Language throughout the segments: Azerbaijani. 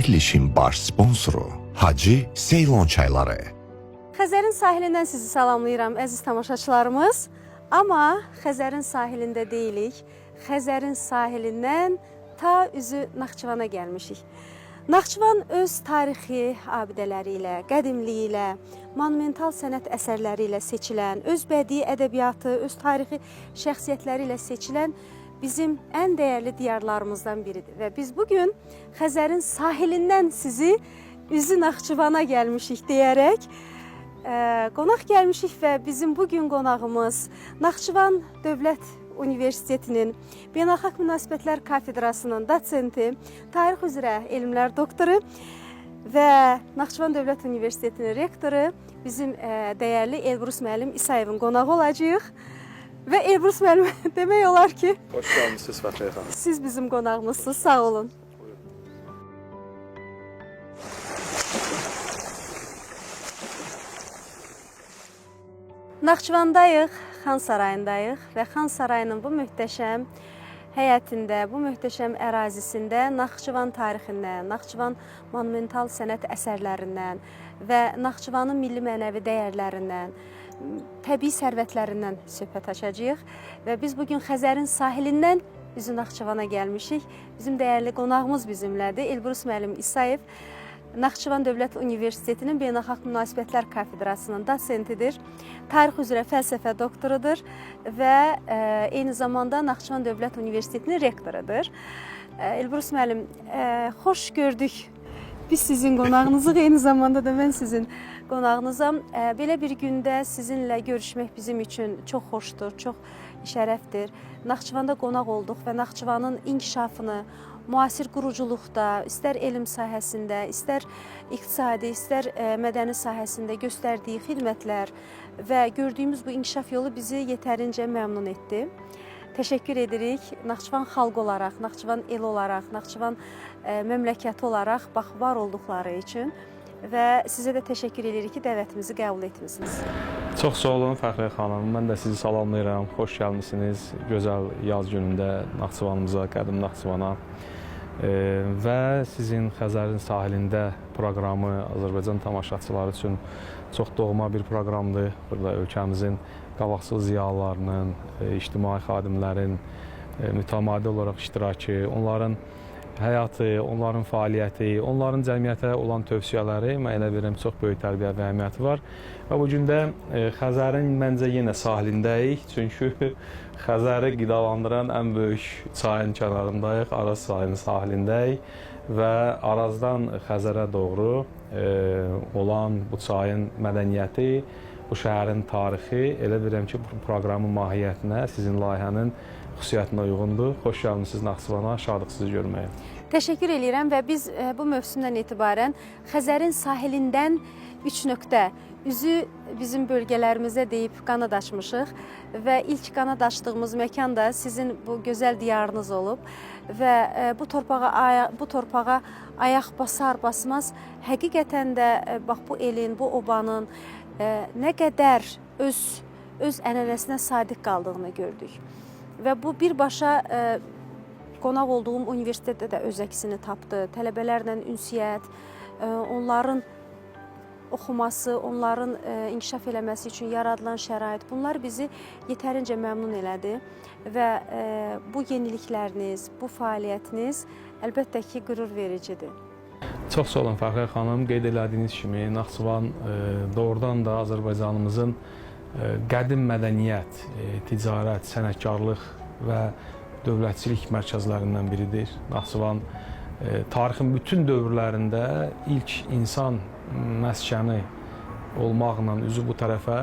Verilişin baş sponsoru Hacı Ceylon çayları. Xəzərin sahilindən sizi salamlayıram əziz tamaşaçılarımız. Amma Xəzərin sahilində deyilik. Xəzərin sahilindən ta üzü Naxçıvana gəlmişik. Naxçıvan öz tarixi abidələri ilə, qədimliyi ilə, monumental sənət əsərləri ilə seçilən, öz bədii ədəbiyyatı, öz tarixi şəxsiyyətləri ilə seçilən bizim ən dəyərli diyarlarımızdan biridir. Və biz bugün Xəzərin sahilindən sizi üzü Naxçıvana gəlmişik deyərək qonaq gəlmişik və bizim bugün qonağımız Naxçıvan Dövlət Universitetinin Beynəlxalq Münasibətlər Kafedrasının dosenti, tarix üzrə elmlər doktoru və Naxçıvan Dövlət Universitetinin rektoru bizim dəyərli Elbrus müəllim İsayevin qonağı olacağıq. Və Elbrus müəllim demək olar ki, xoş gəlmisiniz Fəxriyə xanım. Siz bizim qonağımızsınız, sağ olun. Naxçıvandayıq, Xan Sarayındayıq və Xan Sarayının bu möhtəşəm həyətində, bu möhtəşəm ərazisində Naxçıvan tarixindən, Naxçıvan monumental sənət əsərlərindən və Naxçıvanın milli mənəvi dəyərlərindən, təbii sərvətlərindən söhbət açacağıq və biz bugün Xəzərin sahilindən üzü Naxçıvana gəlmişik. Bizim dəyərli qonağımız bizimlədir, Elbrus müəllim İsayev. Naxçıvan Dövlət Universitetinin Beynəlxalq Münasibətlər Kafedrasının dosentidir. Tarix üzrə fəlsəfə doktorudur və eyni zamanda Naxçıvan Dövlət Universitetinin rektorudur. Elbrus müəllim, xoş gördük. Biz sizin qonağınızıq, eyni zamanda da mən sizin qonağınızam. Belə bir gündə sizinlə görüşmək bizim üçün çox xoşdur, çox şərəfdir. Naxçıvanda qonaq olduq və Naxçıvanın inkişafını, müasir quruculuqda, istər elm sahəsində, istər iqtisadi, istər mədəni sahəsində göstərdiyi xidmətlər və gördüyümüz bu inkişaf yolu bizi yetərincə məmnun etdi. Təşəkkür edirik Naxçıvan xalqı olaraq, Naxçıvan el olaraq, Naxçıvan məmləkəti olaraq var olduqları üçün və sizə də təşəkkür edirik ki, dəvətimizi qəbul etmisiniz. Çox sağ olun Fəxriyə xanım. Mən də sizi salamlayıram. Xoş gəlmisiniz gözəl yaz günündə Naxçıvanımıza, qədim Naxçıvana. Və sizin Xəzərin sahilində proqramı Azərbaycan tamaşaçıları üçün çox doğma bir proqramdır. Burada ölkəmizin qabaqcıl ziyalılarının, ictimai xadimlərin mütəmadi olaraq iştirakı, onların həyatı, onların fəaliyyəti, onların cəmiyyətə olan tövsiyələri mən elə bilirəm çox böyük tərbiyyə və əhəmiyyəti var. Və bu gün də Xəzərin məncə yenə sahilindəyik. Çünki Xəzəri qidalandıran ən böyük çayın kənarındayıq, Araz çayının sahilindəyik və Arazdan Xəzərə doğru olan bu çayın mədəniyyəti, bu şəhərin tarixi elə bilirəm ki, bu proqramın mahiyyətinə, sizin layihənin xüsusiyyətinə uyğundur. Xoş gəlmisiniz Naxçıvana, şadıq sizi görməyə. Təşəkkür edirəm və biz bu mövsümdən etibarən Xəzərin sahilindən 3 nöqtə üzü bizim bölgələrimizə deyib qanad açmışıq və ilk qanad açdığımız məkan da sizin bu gözəl diyarınız olub və bu torpağa ayaq basar-basmaz həqiqətən də bax bu elin, bu obanın nə qədər öz ənənəsinə sadiq qaldığını gördük. Və bu birbaşa qonaq olduğum universitetdə də öz əksini tapdı. Tələbələrlə ünsiyyət, onların oxuması, onların inkişaf eləməsi üçün yaradılan şərait, bunlar bizi yetərincə məmnun elədi və bu yenilikləriniz, bu fəaliyyətiniz əlbəttə ki, qürur vericidir. Çox sağ olun Fəxriyə xanım. Qeyd elədiyiniz kimi Naxçıvan doğrudan da Azərbaycanımızın qədim mədəniyyət, ticarət, sənətkarlıq və dövlətçilik mərkəzlərindən biridir. Naxçıvan tarixin bütün dövrlərində ilk insan məskəni olmaqla üzü bu tərəfə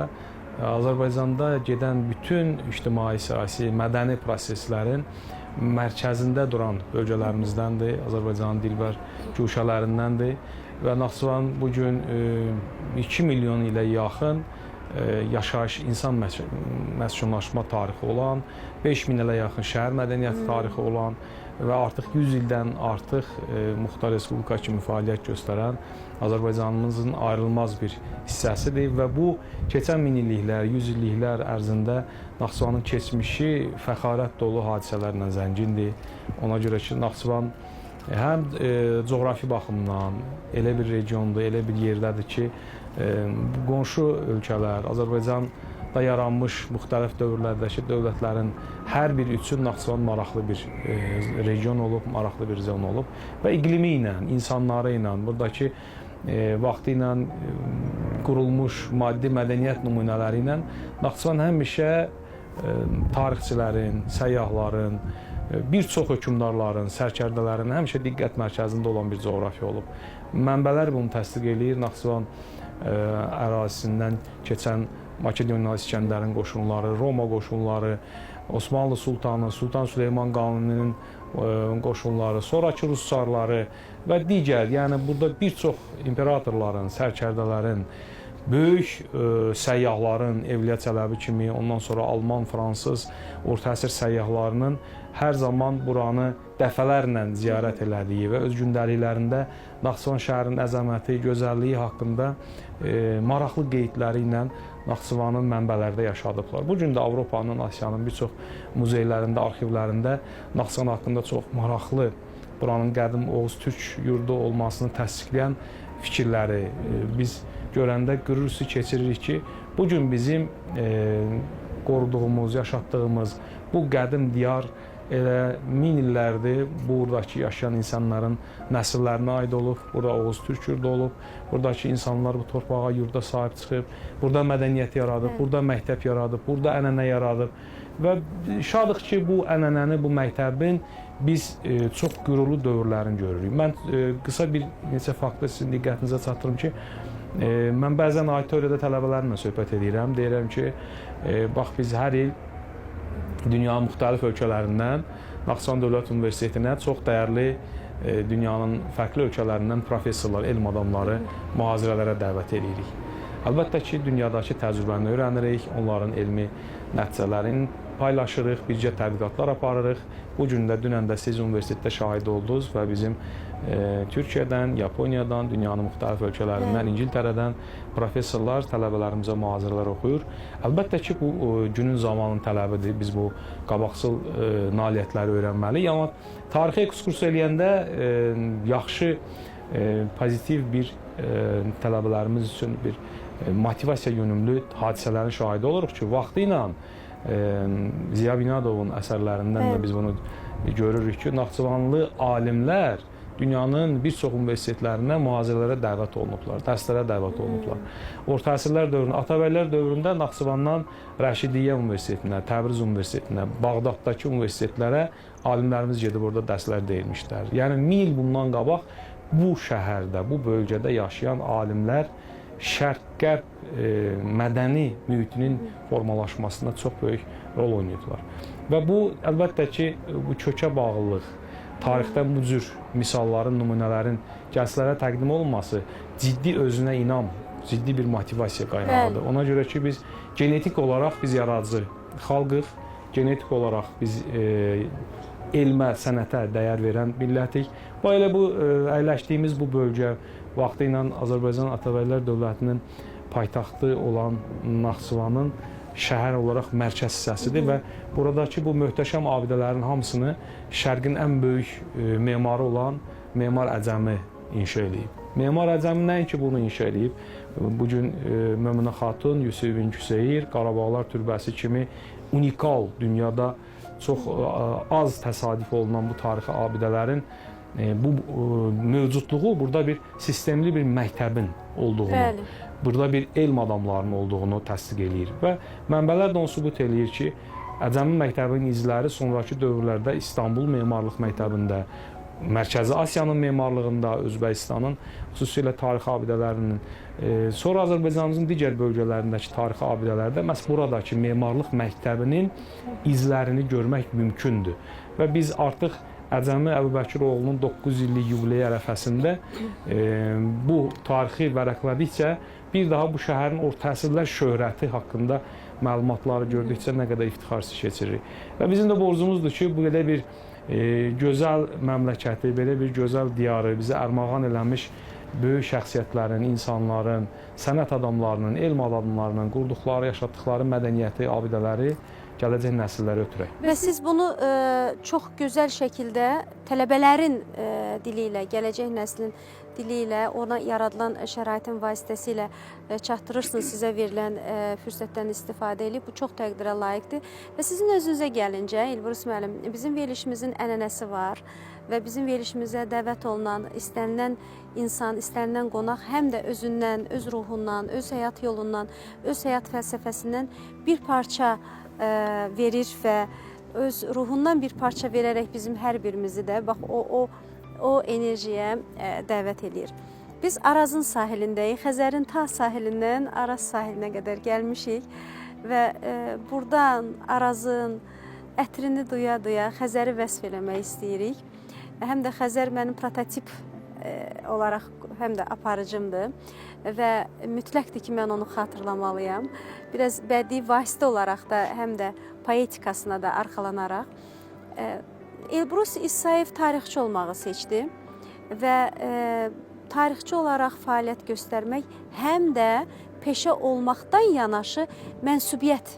Azərbaycanda gedən bütün ictimai, siyasi, mədəni proseslərin mərkəzində duran bölgələrimіздəndir, Azərbaycanın dilbər güşələrindəndir və Naxçıvan bugün 2 milyon ilə yaxın yaşayış, insan məskunlaşma tarixi olan, 5 min ilə yaxın şəhər mədəniyyəti tarixi olan və artıq 100 ildən artıq Muxtar Respublika kimi fəaliyyət göstərən Azərbaycanımızın ayrılmaz bir hissəsidir və bu keçən minilliklər, 100 illiklər ərzində Naxçıvanın keçmişi fəxarət dolu hadisələrlə zəngindir. Ona görə ki, Naxçıvan həm coğrafi baxımdan elə bir regiondur, elə bir yerdədir ki, qonşu ölkələr, Azərbaycanda yaranmış müxtəlif dövrlərdəki dövlətlərin hər biri üçün Naxçıvan maraqlı bir region olub, maraqlı bir zon olub və iqlimi ilə, insanları ilə, buradakı vaxtı ilə qurulmuş maddi mədəniyyət nümunələri ilə Naxçıvan həmişə tarixçilərin, səyyahların, bir çox hökmdarların, sərkərdələrin həmişə diqqət mərkəzində olan bir coğrafiya olub. Mənbələr bunu təsdiq eləyir. Naxçıvan ərazisindən keçən Makedoniyalı İskəndərin qoşunları, Roma qoşunları, Osmanlı Sultanı, Sultan Süleyman Qanuninin qoşunları, sonrakı Rus çarları və digər, yəni burada bir çox imperatorların, sərkərdələrin, böyük səyyahların, Evliya Çələbi kimi, ondan sonra Alman, Fransız, orta əsr səyyahlarının hər zaman buranı dəfələrlə ziyarət elədiyi və öz gündəliklərində Naxçıvan şəhərinin əzəməti, gözəlliyi haqqında maraqlı qeydləri ilə Naxçıvanın mənbələrdə yaşadıblar. Bu gün də Avropanın, Asiyanın bir çox muzeylərində, arxivlərində Naxçıvan haqqında çox maraqlı, buranın qədim Oğuz Türk yurdu olmasını təsdiqləyən fikirləri biz görəndə qürur keçiririk ki, bugün bizim qoruduğumuz, yaşatdığımız bu qədim diyar elə min illərdir buradakı yaşayan insanların nəsillərinə aid olub, burada Oğuz Türk yurdu olub, buradakı insanlar bu torpağa, yurda sahib çıxıb, burada mədəniyyət yaradıb, burada məktəb yaradıb, burada ənənə yaradıb və şadıq ki, bu ənənəni, bu məktəbin biz çox qürurlu dövrlərini görürük. Mən qısa bir neçə faktı sizin diqqətinizə çatdırım ki, mən bəzən auditoriyada tələbələrimlə söhbət edirəm, deyirəm ki, bax biz hər il dünyanın müxtəlif ölkələrindən Naxçıvan Dövlət Universitetinə çox dəyərli dünyanın fərqli ölkələrindən professorlar, elm adamları mühazirələrə dəvət edirik. Əlbəttə ki, dünyadakı təcrübəni öyrənirik, onların elmi nəticələrini paylaşırıq, bircə tədqiqatlar aparırıq. Bu gün də, dünən də siz universitetdə şahid oldunuz və bizim Türkiyədən, Yaponiyadan, dünyanın müxtəlif ölkələrindən, İngiltərədən professorlar tələbələrimizə mühazirələr oxuyur. Əlbəttə ki, bu günün zamanın tələbidir. Biz bu qabaqcıl nailiyyətləri öyrənməliyik. Amma tarixi ekskurs eləyəndə yaxşı, pozitiv bir tələbələrimiz üçün bir motivasiya yönümlü hadisələrin şahidi oluruq ki, vaxtı ilə Ziya Binadovun əsərlərindən də biz bunu görürük ki, Naxçıvanlı alimlər dünyanın bir çox universitetlərinə mühazirələrə dəvət olunublar, dərslərə dəvət olunublar. Orta əsrlər dövründə, Atabəylər dövründə Naxçıvandan Rəşidiyyə Universitetinə, Təbriz Universitetinə, Bağdaddakı universitetlərə alimlərimiz gedib orada dərslər deyilmişlər. Yəni 1000 il bundan qabaq bu şəhərdə, bu bölgədə yaşayan alimlər şərq-qərb mədəni mühitinin formalaşmasında çox böyük rol oynayıblar. Və bu, əlbəttə ki, bu kökə bağlılıq, tarixdə bu cür misalların, nümunələrin gənclərə təqdim olunması ciddi özünə inam, ciddi bir motivasiya qaynağıdır. Ona görə ki, biz genetik olaraq biz yaradıcı xalqıq, genetik olaraq biz elmə, sənətə dəyər verən millətik. Və elə bu əyləşdiyimiz bu bölgə vaxtı ilə Azərbaycan Atabəylər Dövlətinin paytaxtı olan Naxçıvanın şəhər olaraq mərkəz hissəsidir və buradakı bu möhtəşəm abidələrin hamısını Şərqin ən böyük memarı olan Memar Əcəmi inşa edib. Memar Əcəmi nəinki bunu inşa edib, bugün Möminə Xatun, Yusuf ibn Küseyir, Qarabağlar Türbəsi kimi unikal, dünyada çox az təsadüf olunan bu tarixi abidələrin bu mövcudluğu burada bir sistemli bir məktəbin olduğunu, burada bir elm adamlarının olduğunu təsdiq eləyir və mənbələr də onu sübut eləyir ki, Əcəmi məktəbinin izləri sonraki dövrlərdə İstanbul Memarlıq Məktəbində, Mərkəzi Asiyanın memarlığında, Özbəkistanın xüsusilə tarixi abidələrinin, sonra Azərbaycanımızın digər bölgələrindəki tarixi abidələrdə məhz buradakı memarlıq məktəbinin izlərini görmək mümkündür. Və biz artıq Əcəmi Əbubəkiroğlunun 900 illik yubileyi ərəfəsində bu tarixi vərəqlədikcə bir daha bu şəhərin orta əsrlər şöhrəti haqqında məlumatları gördükcə nə qədər iftixarsız keçiririk. Və bizim də borcumuzdur ki, bu belə bir gözəl məmləkəti, belə bir gözəl diyarı bizə ərmağan eləmiş böyük şəxsiyyətlərin, insanların, sənət adamlarının, elm adamlarının qurduqları, yaşatdıqları mədəniyyəti, abidələri gələcək nəsillərə ötürək. Və siz bunu çox gözəl şəkildə tələbələrin dili ilə, gələcək nəslin dili ilə, ona yaradılan şəraitin vasitəsilə çatdırırsınız, sizə verilən fürsətdən istifadə edib. Bu çox təqdirə layiqdir. Və sizin özünüzə gəlincə, İlbrus müəllim, bizim verilişimizin ənənəsi var və bizim verilişimizə dəvət olunan, istənilən insan, istənilən qonaq həm də özündən, öz ruhundan, öz həyat yolundan, öz həyat fəlsəfəsindən bir parça verir və öz ruhundan bir parça verərək bizim hər birimizi də bax o enerjiyə dəvət edir. Biz Arazın sahilindəyik, Xəzərin ta sahilindən Araz sahilinə qədər gəlmişik və buradan Arazın ətrini duya-duya Xəzəri vəsf eləmək istəyirik. Həm də Xəzər mənim prototip olaraq həm də aparıcımdır və mütləqdir ki, mən onu xatırlamalıyam. Biraz bədii vasitə olaraq da, həm də poetikasına da arxalanaraq Elbrus İsayev tarixçi olmağı seçdi və tarixçi olaraq fəaliyyət göstərmək həm də peşə olmaqdan yanaşı mənsubiyyət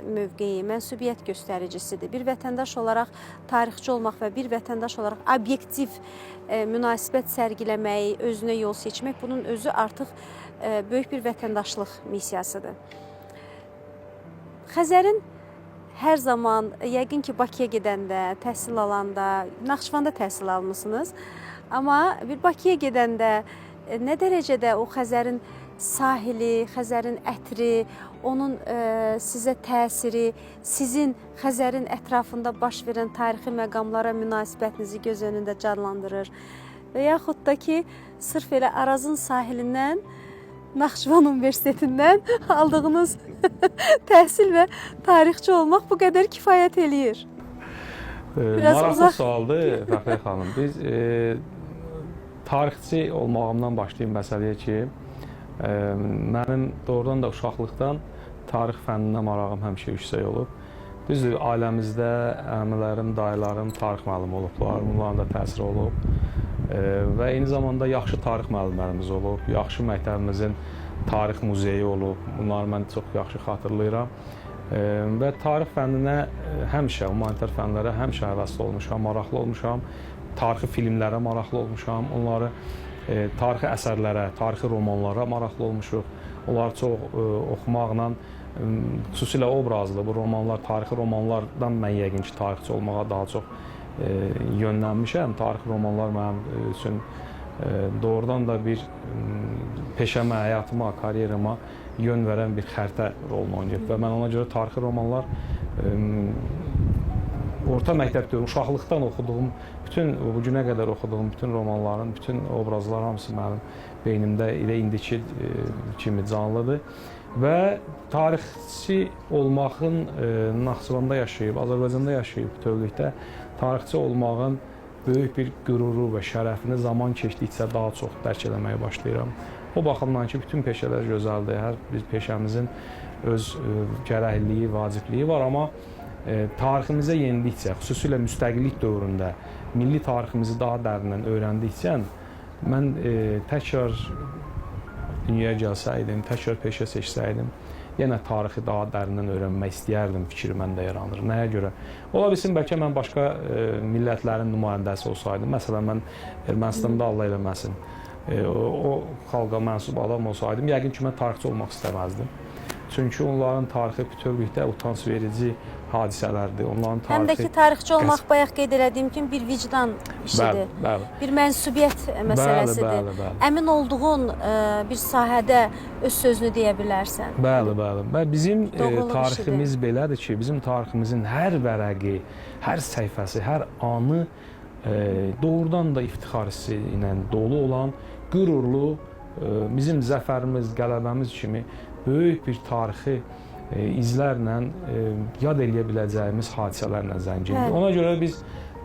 mövqeyi, mənsubiyyət göstəricisidir. Bir vətəndaş olaraq tarixçi olmaq və bir vətəndaş olaraq obyektiv münasibət sərgiləməyi, özünə yol seçmək, bunun özü artıq böyük bir vətəndaşlıq missiyasıdır. Xəzərin hər zaman, yəqin ki, Bakıya gedəndə, təhsil alanda, Naxçıvanda təhsil almısınız, amma bir Bakıya gedəndə nə dərəcədə o Xəzərin sahili, Xəzərin ətri, onun sizə təsiri, sizin Xəzərin ətrafında baş verən tarixi məqamlara münasibətinizi göz önündə canlandırır və yaxud da ki, sırf elə Arazın sahilindən, Naxçıvan Universitetindən aldığınız təhsil və tarixçi olmaq bu qədər kifayət eləyir. Maraqlı sualdır, Fəxriyə xanım. Biz tarixçi olmağımdan başlayayım məsələyə ki, mənim doğrudan da uşaqlıqdan tarix fənninə marağım həmişə yüksək olub. Düzdür, ailəmizdə əmilərim, dayılarım tarix müəllimi olublar, bunların da təsiri olub. Və eyni zamanda yaxşı tarix müəllimlərimiz olub, yaxşı məktəbimizin tarix muzeyi olub, bunları mən çox yaxşı xatırlayıram. Və tarix fənninə həmişə, humanitar fənlərə həmişə həvəsli olmuşam, maraqlı olmuşam, tarixi filmlərə maraqlı olmuşam, onları tarixi əsərlərə, tarixi romanlara maraqlı olmuşuq. Onları çox oxumaqla, xüsusilə obrazlı bu romanlar, tarixi romanlardan mən yəqin ki, tarixçi olmağa daha çox yönlənmişəm. Tarixi romanlar mənim üçün doğrudan da bir peşəmə, həyatıma, karyerama yön verən bir xəritə rolunu oynayıb və mən ona görə tarixi romanlar orta məktəbdə, uşaqlıqdan oxuduğum, bütün bu günə qədər oxuduğum bütün romanların, bütün obrazlar hamısı mənim beynimdə elə indiki kimi canlıdır. Və tarixçi olmağın Naxçıvanda yaşayıb, Azərbaycanda yaşayıb bütövlükdə tarixçi olmağın böyük bir qüruru və şərəfini zaman keçdikcə daha çox dərk eləməyə başlayıram. O baxımdan ki, bütün peşələr gözəldir, hər bir peşəmizin öz gərəkliyi, vacibliyi var, amma tariximizə yenildikcə, xüsusilə müstəqillik dövründə milli tariximizi daha dərindən öyrəndikcə mən təkrar dünyaya gəlsəydim, təkrar peşə seçsəydim, yenə tarixi daha dərindən öyrənmək istəyərdim, fikri məndə yaranır. Nəyə görə? Ola bilsin, bəlkə mən başqa millətlərin nümayəndəsi olsaydım, məsələn, mən Ermənistanda Allah eləməsin, o xalqa mənsub adam olsaydım, yəqin ki, mən tarixçi olmaq istəməzdim. Çünki onların tarixi bütövlükdə utanç verici hadisələrdir. Onların tarixi... Həm də ki, tarixçi olmaq bayaq qeyd elədiyim kimi bir vicdan işidir. Bəli. Bir mənsubiyyət məsələsidir. Bəli. Əmin olduğun bir sahədə öz sözünü deyə bilərsən. Bəli. Bizim tariximiz belədir ki, bizim tariximizin hər vərəqi, hər səhifəsi, hər anı doğrudan da iftixar hissi ilə dolu olan, qürurlu, bizim zəfərimiz, qələbəmiz kimi böyük bir tarixi izlərlə yad eləyə biləcəyimiz hadisələrlə zəngindir. Ona görə biz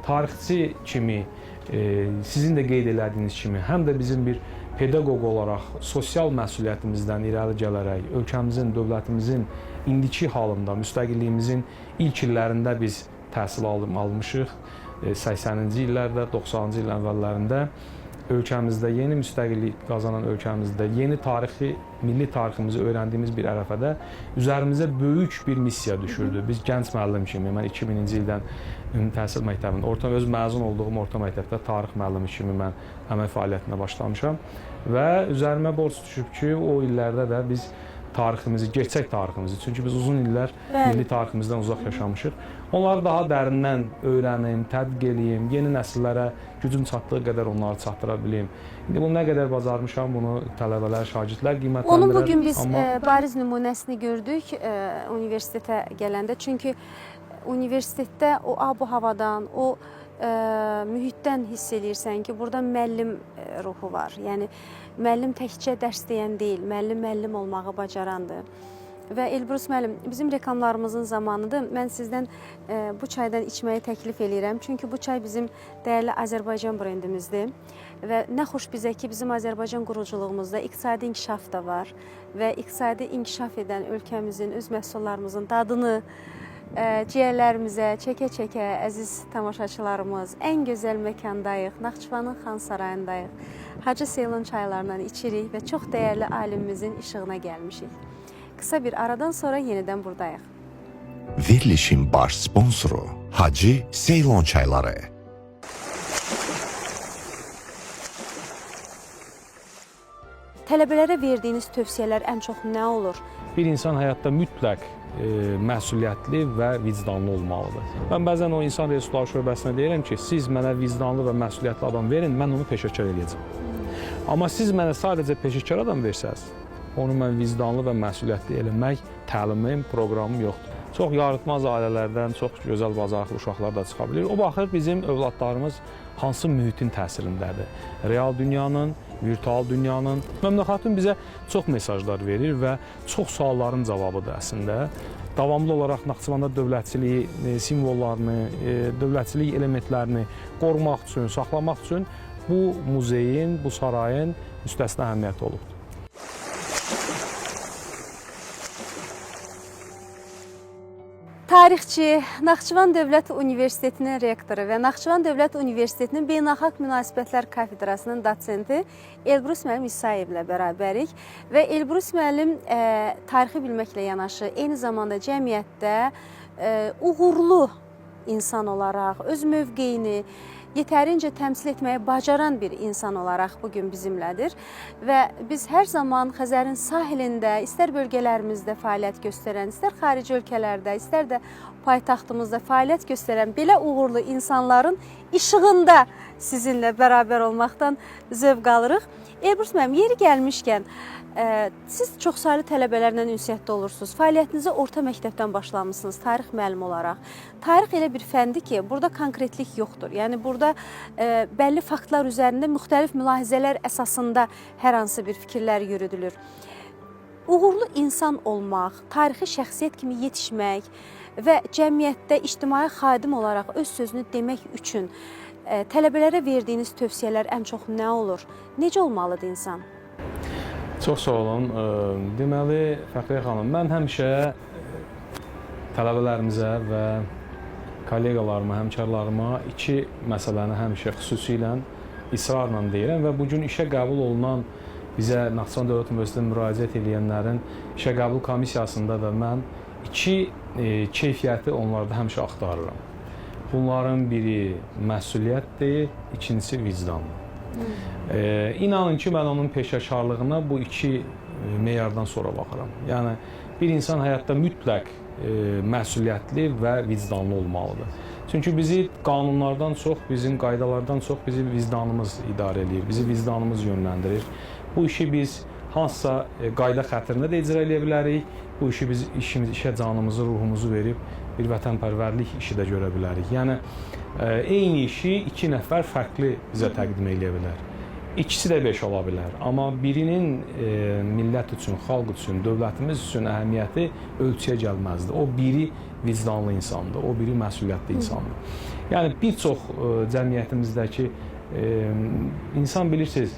tarixçi kimi, sizin də qeyd elədiyiniz kimi, həm də bizim bir pedaqoq olaraq sosial məsuliyyətimizdən irəli gələrək, ölkəmizin, dövlətimizin indiki halında, müstəqilliyimizin ilk illərində biz təhsil almışıq, 80-ci illərdə, 90-cı ilin əvvəllərində ölkəmizdə, yeni müstəqillik qazanan ölkəmizdə, yeni tarixi, milli tariximizi öyrəndiyimiz bir ərəfədə üzərimizə böyük bir missiya düşürdü. Biz gənc müəllim kimi, mən 2000-ci ildən ümumi təhsil məktəbində, öz məzun olduğum orta məktəbdə tarix müəllimi kimi mən əmək fəaliyyətinə başlamışam və üzərimə borc düşüb ki, o illərdə də biz tariximizi, gerçək tariximizi, çünki biz uzun illər milli tariximizdən uzaq yaşamışıq. Onları daha dərindən öyrənim, tədqiq eləyim, yeni nəsillərə gücüm çatdığı qədər onları çatdıra bilim. İndi bunu nə qədər bacarmışam, bunu tələbələr, şagirdlər qiymətləndirər. Onun bugün biz bariz nümunəsini gördük universitetə gələndə. Çünki universitetdə o ab-havadan, o mühitdən hiss edirsən ki, burada müəllim ruhu var. Yəni, müəllim təkcə dərs deyən deyil, müəllim olmağı bacarandır. Və Elbrus müəllim, bizim reklamlarımızın zamanıdır. Mən sizdən bu çaydan içməyi təklif edirəm. Çünki bu çay bizim dəyərli Azərbaycan brendimizdir. Və nə xoş bizə ki, bizim Azərbaycan quruculuğumuzda iqtisadi inkişaf da var. Və iqtisadi inkişaf edən ölkəmizin, öz məhsullarımızın dadını ciyərlərimizə çəkə-çəkə əziz tamaşaçılarımız ən gözəl məkandayıq, Naxçıvanın Xan Sarayındayıq. Hacı Seylon çaylarından içirik və çox dəyərli alimimizin işığına gəlmişik. Qısa bir aradan sonra yenidən buradayıq. Verilişin baş sponsoru Hacı Seylon çayları. Tələbələrə verdiyiniz tövsiyələr ən çox nə olur? Bir insan həyatda mütləq məsuliyyətli və vicdanlı olmalıdır. Mən bəzən o insan resursları şöbəsinə deyirəm ki, siz mənə vicdanlı və məsuliyyətli adam verin, mən onu peşəkar edəcəm. Amma siz mənə sadəcə peşəkar adam versəz, onu mən vicdanlı və məsuliyyətli eləmək təlimim, proqramım yoxdur. Çox yarıtmaz ailələrdən çox gözəl bacarıqlı uşaqlar da çıxa bilir. O baxır bizim övladlarımız hansı mühitin təsirindədir. Real dünyanın, virtual dünyanın. Məmnun xatun bizə çox mesajlar verir və çox sualların cavabıdır əslində. Davamlı olaraq Naxçıvanda dövlətçiliyi simvollarını, dövlətçilik elementlərini qorumaq üçün, saxlamaq üçün bu muzeyin, bu sarayın müstəsna əhəmiyyəti olubdur. Tarixçi, Naxçıvan Dövlət Universitetinin rektoru və Naxçıvan Dövlət Universitetinin Beynəlxalq Münasibətlər Kafedrasının dosenti Elbrus müəllim İsayevlə bərabərik. Və Elbrus müəllim tarixi bilməklə yanaşı, eyni zamanda cəmiyyətdə uğurlu insan olaraq, öz mövqeyini yetərincə təmsil etməyi bacaran bir insan olaraq bugün bizimlədir. Və biz hər zaman Xəzərin sahilində, istər bölgələrimizdə fəaliyyət göstərən, istər xarici ölkələrdə, istər də paytaxtımızda fəaliyyət göstərən belə uğurlu insanların işığında sizinlə bərabər olmaqdan zövq alırıq. Elbrus müəllim, yeri gəlmişkən, siz çoxsaylı tələbələrlə ünsiyyətdə olursunuz. Fəaliyyətinizi orta məktəbdən başlamışsınız, tarix müəllimi olaraq. Tarix elə bir fəndir ki, burada konkretlik yoxdur. Yəni, burada bəlli faktlar üzərində müxtəlif mülahizələr əsasında hər hansı bir fikirlər yürüdülür. Uğurlu insan olmaq, tarixi şəxsiyyət kimi yetişmək və cəmiyyətdə ictimai xadim olaraq öz sözünü demək üçün tələbələrə verdiyiniz tövsiyələr ən çox nə olur? Necə olmalıdır insan? Çox sağ olun. Deməli, Fəxriyə xanım, mən həmişə tələbələrimizə və kolleqalarıma, həmkarlarıma iki məsələni həmişə xüsusilə israrla deyirəm və bugün işə qəbul olunan bizə Naxçıvan Dövlət Universitetində müraciət edənlərin işə qəbul komissiyasında da mən iki keyfiyyəti onlarda həmişə axtarıram. Bunların biri məsuliyyətdir, ikincisi vicdandır. İnanın ki, mən onun peşəkarlığına bu iki meyardan sonra baxıram. Yəni, bir insan həyatda mütləq məsuliyyətli və vicdanlı olmalıdır. Çünki bizi qanunlardan çox, bizim qaydalardan çox bizi vicdanımız idarə edir, bizi vicdanımız yönləndirir. Bu işi biz hansısa qayda xətrinə də icra edə bilərik, bu işi biz işə canımızı, ruhumuzu verib bir vətənpərvərlik işi də görə bilərik. Yəni, eyni işi iki nəfər fərqli bizə təqdim edə bilər. İkisi də beş ola bilər. Amma birinin millət üçün, xalq üçün, dövlətimiz üçün əhəmiyyəti ölçüyə gəlməzdir. O biri vicdanlı insandır, o biri məsuliyyətli insandır. Yəni, bir çox cəmiyyətimizdəki insan bilirsiniz,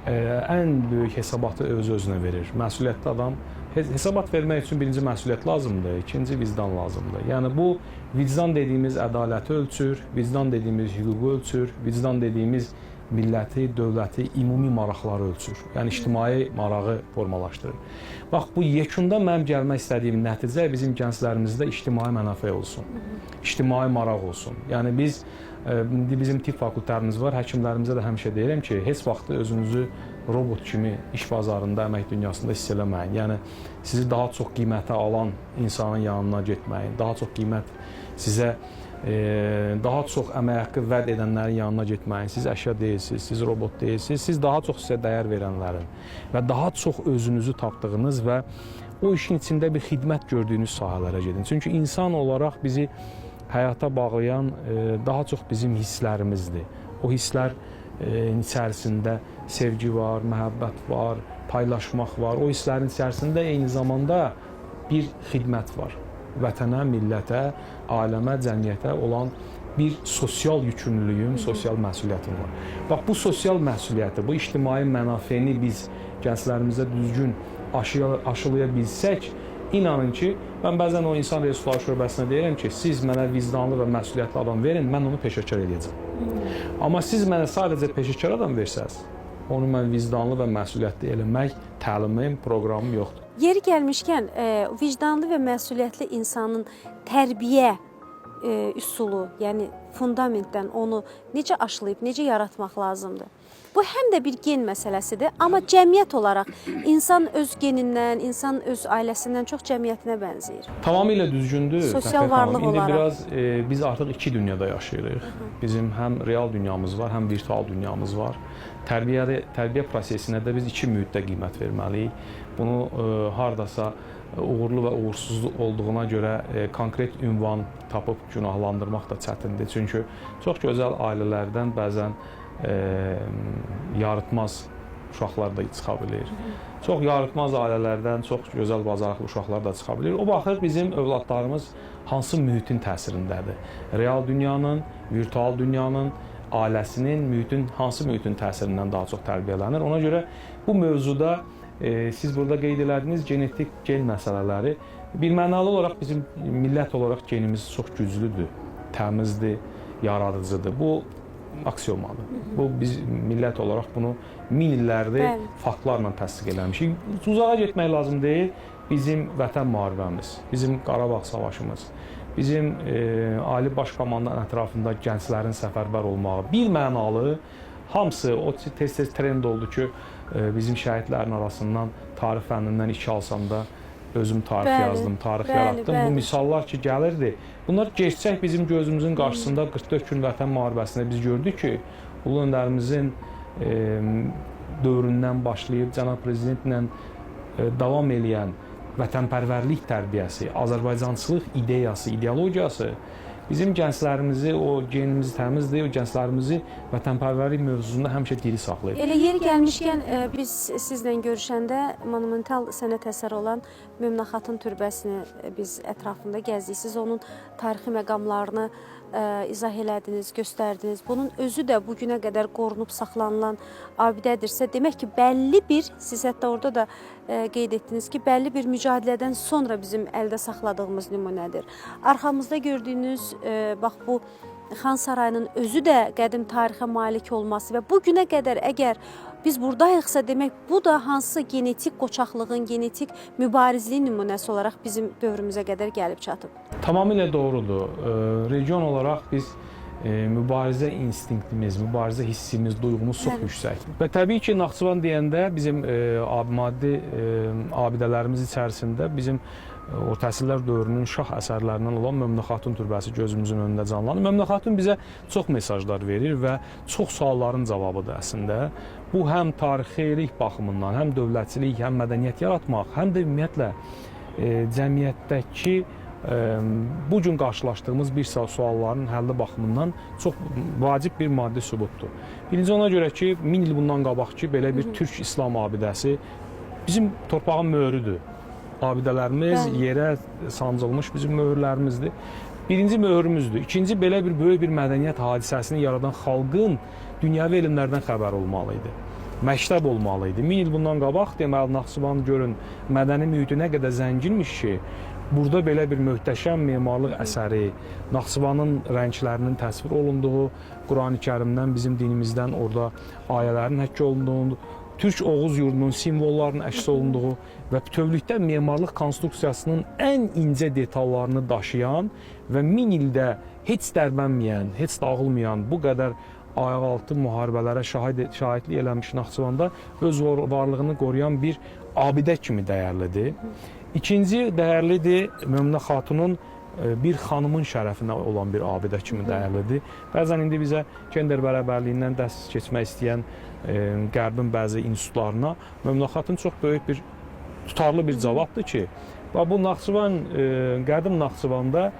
ən böyük hesabatı öz-özünə verir. Məsuliyyətli adam hesabat vermək üçün birinci məsuliyyət lazımdır, ikinci vicdan lazımdır. Yəni, bu vicdan dediyimiz ədaləti ölçür, vicdan dediyimiz hüququ ölçür, vicdan dediyimiz milləti, dövləti, ümumi maraqları ölçür. Yəni ictimai marağı formalaşdırır. Bax, bu yekunda mənim gəlmək istədiyim nəticə bizim gənclərimizdə ictimai mənafə olsun, ictimai maraq olsun. Yəni bizim tibb fakültələrimiz var, həkimlərimizə də həmişə deyirəm ki, heç vaxt özünüzü robot kimi iş bazarında, əmək dünyasında hiss eləməyin. Yəni sizi daha çox qiymətə alan insanın yanına getməyin, daha çox qiymət sizə daha çox əmək haqqı vəd edənlərin yanına getməyin. Siz əşya deyilsiniz, siz robot deyilsiniz, siz daha çox sizə dəyər verənlərin və daha çox özünüzü tapdığınız və o işin içində bir xidmət gördüyünüz sahələrə gedin. Çünki insan olaraq bizi həyata bağlayan daha çox bizim hisslərimizdir. O hisslər içərisində sevgi var, məhəbbət var, paylaşmaq var. O hisslərin içərisində eyni zamanda bir xidmət var. Vətənə, millətə, aləmə, cəmiyyətə olan bir sosial yükümlülüyün, sosial məsuliyyətin var. Bax, bu sosial məsuliyyəti, bu ictimai mənafeni biz gənclərimizə düzgün aşılaya bilsək, inanın ki, mən bəzən o insan resursları şöbəsinə deyirəm ki, siz mənə vicdanlı və məsuliyyətli adam verin, mən onu peşəkar edəcəm. Amma siz mənə sadəcə peşəkar adam versəz, onu mən vicdanlı və məsuliyyətli eləmək təlimim, proqramım yoxdur. Yeri gəlmişkən, vicdanlı və məsuliyyətli insanın tərbiyə üsulu, yəni fundamentdən onu necə aşılayıb, necə yaratmaq lazımdır? Bu həm də bir gen məsələsidir, amma cəmiyyət olaraq insan öz genindən, insan öz ailəsindən çox cəmiyyətinə bənzəyir. Tamamilə düzgün,dür. Sosial varlıq olaraq. İndi biraz biz artıq iki dünyada yaşayırıq. Bizim həm real dünyamız var, həm virtual dünyamız var. Tərbiyə prosesinə də biz iki mühitdə qiymət verməliyik. Bunu hardasa uğurlu və uğursuz olduğuna görə konkret ünvan tapıb günahlandırmaq da çətindir. Çünki çox gözəl ailələrdən bəzən yarıtmaz uşaqlar da çıxa bilir. Çox yarıtmaz ailələrdən çox gözəl bacarıqlı uşaqlar da çıxa bilir. O baxır bizim övladlarımız hansı mühitin təsirindədir? Real dünyanın, virtual dünyanın, ailəsinin, hansı mühitin təsirindən daha çox tərbiyələnir? Ona görə bu mövzuda siz burada qeyd elədiniz genetik gen məsələləri birmənalı olaraq bizim millət olaraq genimiz çox güclüdür, təmizdir, yaradıcıdır. Bu aksiomadır. Bu biz millət olaraq bunu min illərdir faktlarla təsdiq eləmişik. Uzağa getmək lazım deyil. Bizim vətən müharibəmiz, bizim Qarabağ savaşımız, bizim Ali Baş Komandanın ətrafında gənclərin səfərbər olmağı bir mənalı hamısı o tez-tez trend oldu ki, bizim şəhidlərin arasından tarix fənnindən 2 alsam da özüm tarix yazdım, tarix yaratdım. Bu misallar ki, gəlirdi. Bunlar gerçək bizim gözümüzün qarşısında 44 gün vətən müharibəsində biz gördük ki, Ulu öndərimizin dövründən başlayıb cənab prezidentlə davam eləyən vətənpərvərlik tərbiyəsi, Azərbaycançılıq ideyası, ideologiyası bizim gənclərimizi, o genimizi təmizdir, o gənclərimizi vətənpərvərlik mövzusunda həmişə diri saxlayır. Elə yeri gəlmişkən biz sizlə görüşəndə monumental sənət əsəri olan Möminə xatın türbəsini biz ətrafında gəzdik. Siz onun tarixi məqamlarını izah elədiniz, göstərdiniz. Bunun özü də bugünə qədər qorunub saxlanılan abidədirsə, demək ki, bəlli bir, siz hətta orada da qeyd etdiniz ki, bəlli bir mücadilədən sonra bizim əldə saxladığımız nümunədir. Arxamızda gördüyünüz, bax bu Xan Sarayının özü də qədim tarixə malik olması və bugünə qədər əgər biz buradayıqsa, demək bu da hansısa genetik qoçaqlığın, genetik mübarizliyin nümunəsi olaraq bizim dövrümüzə qədər gəlib çatıb. Tamamilə doğrudur. Region olaraq biz mübarizə instinktimiz, mübarizə hissimiz, duyğumuz çox yüksəkdir. Və təbii ki, Naxçıvan deyəndə bizim maddi abidələrimiz içərisində bizim orta əsrlər dövrünün şah əsərlərindən olan Möminə xatun türbəsi gözümüzün önündə canlanır. Möminə xatun bizə çox mesajlar verir və çox sualların cavabıdır əslində. Bu həm tarixilik baxımından, həm dövlətçilik, həm mədəniyyət yaratmaq, həm də ümumiyyətlə cəmiyyətdəki bu gün qarşılaşdığımız bir sıra sualların həlli baxımından çox vacib bir maddi sübutdur. Birinci ona görə ki, 1000 il bundan qabaq ki, belə bir türk İslam abidəsi bizim torpağın möhrüdür. Abidələrimiz yerə sancılmış bizim möhürlərimizdir. Birinci möhürümüzdür. İkinci, belə bir böyük bir mədəniyyət hadisəsini yaradan xalqın dünyəvi elmlərdən xəbər olmalıydı. Məktəb olmalıydı. 1000 il bundan qabaq deməli Naxçıvan görün mədəni mühiti nə qədər zənginmiş ki, burada belə bir möhtəşəm memarlıq əsəri, Naxçıvanın rənglərinin təsvir olunduğu, Qurani-Kərimdən, bizim dinimizdən orada ayələrin həkk olunduğu, Türk Oğuz yurdunun simvollarının əks olunduğu və bütövlükdə memarlıq konstruksiyasının ən incə detallarını daşıyan və 1000 ildə heç dərmənməyən, heç dağılmayan bu qədər ayaqaltı müharibələrə şahidlik eləmiş Naxçıvanda öz varlığını qoruyan bir abidə kimi dəyərlidir. İkinci dəyərlidir Möminə xatunun bir xanımın şərəfinə olan bir abidə kimi dəyərlidir. Bəzən indi bizə gender bərabərliyindən dərs keçmək istəyən Qərbin bəzi institutlarına Möminə xatun çox böyük bir tutarlı bir cavabdır ki, bu Naxçıvan, qədim Naxçıvanda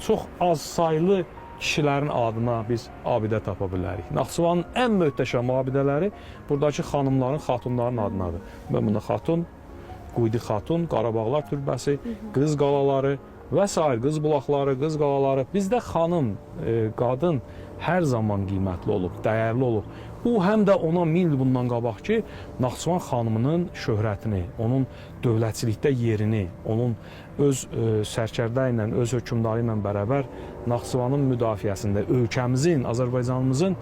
çox az saylı kişilərin adına biz abidə tapa bilərik. Naxçıvanın ən möhtəşəm abidələri buradakı xanımların, xatunların adınadır. Möminə xatun, Quydi xatun, Qarabağlar türbəsi, qız qalaları və s. qız bulaqları, qız qalaları. Bizdə xanım, qadın hər zaman qiymətli olub, dəyərli olub. Bu həm də ona 1000 il bundan qabaq ki, Naxçıvan xanımının şöhrətini, onun dövlətçilikdə yerini, onun öz sərkərdə ilə, öz hökmdarı ilə bərabər Naxçıvanın müdafiəsində, ölkəmizin, Azərbaycanımızın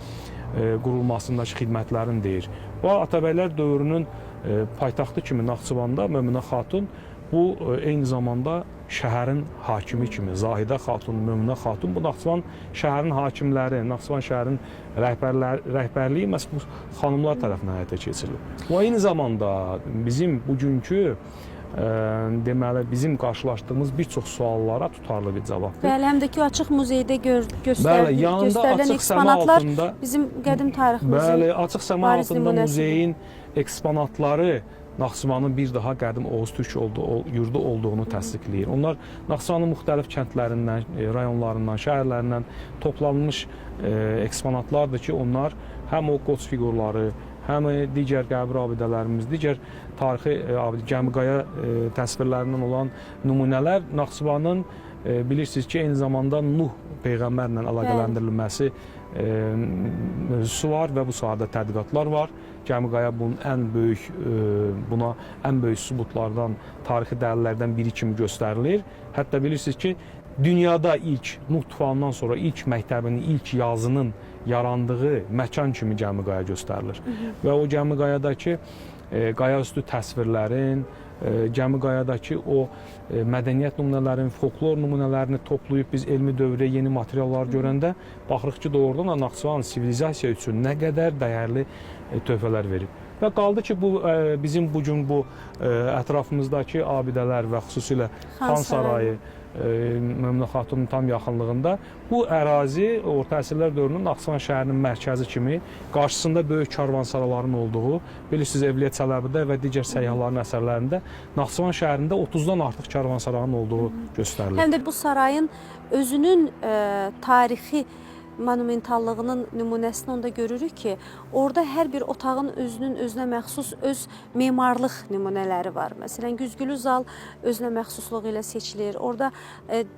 qurulmasındakı xidmətlərini deyir. Bu Atabəylər dövrünün paytaxtı kimi Naxçıvanda Möminə xatun bu eyni zamanda şəhərin hakimi kimi, Zahidə xatun, Möminə xatun, bu Naxçıvan şəhərin hakimləri, Naxçıvan şəhərin rəhbərliyi məhz bu xanımlar tərəfindən həyata keçirilir. Bu eyni zamanda bizim bugünkü deməli bizim qarşılaşdığımız bir çox suallara tutarlı bir cavabdır. Bəli, həm də ki, açıq muzeydə yanında göstərilən açıq eksponatlar altında, bizim qədim tariximizin bəli, açıq səma altında muzeyin eksponatları Naxçıvanın bir daha qədim Oğuz Türk yurdu olduğunu təsdiqləyir. Onlar Naxçıvanın müxtəlif kəndlərindən, rayonlarından, şəhərlərindən toplanmış eksponatlardır ki, onlar həm o qoç fiqurları, həm digər qəbir abidələrimiz, digər tarixi Gəmiqaya təsvirlərindən olan nümunələr Naxçıvanın bilirsiniz ki, eyni zamanda Nuh Peyğəmbərlə əlaqələndirilməsi mövzusu var və bu sahədə tədqiqatlar var. Gəmiqaya buna ən böyük sübutlardan, tarixi dəlillərdən biri kimi göstərilir. Hətta bilirsiniz ki, dünyada ilk Nuh tufanından sonra ilk məktəbinin, ilk yazının yarandığı məkan kimi Gəmiqaya göstərilir. Və o Gəmiqayadakı qayaüstü təsvirlərin, Gəmiqayadakı o mədəniyyət nümunələrin, folklor nümunələrini toplayıb biz elmi dövrə yeni materiallar görəndə baxırıq ki, doğrudan da Naxçıvan sivilizasiya üçün nə qədər dəyərli töhfələr verib. Və qaldı ki, bu bizim bugün bu ətrafımızdakı abidələr və xüsusilə Xan Sarayı, Möminə xatunun tam yaxınlığında bu ərazi Orta əsrlər dövrünün Naxçıvan şəhərinin mərkəzi kimi qarşısında böyük karvansaraların olduğu, bilirsiniz Evliya Çələbidə və digər səyyahların əsərlərində Naxçıvan şəhərində 30-dan artıq karvansarayın olduğu göstərilir. Həm də bu sarayın özünün tarixi monumentallığının nümunəsini onda görürük ki, orada hər bir otağın özünə məxsus öz memarlıq nümunələri var. Məsələn, güzgülü zal özünə məxsusluğu ilə seçilir. Orada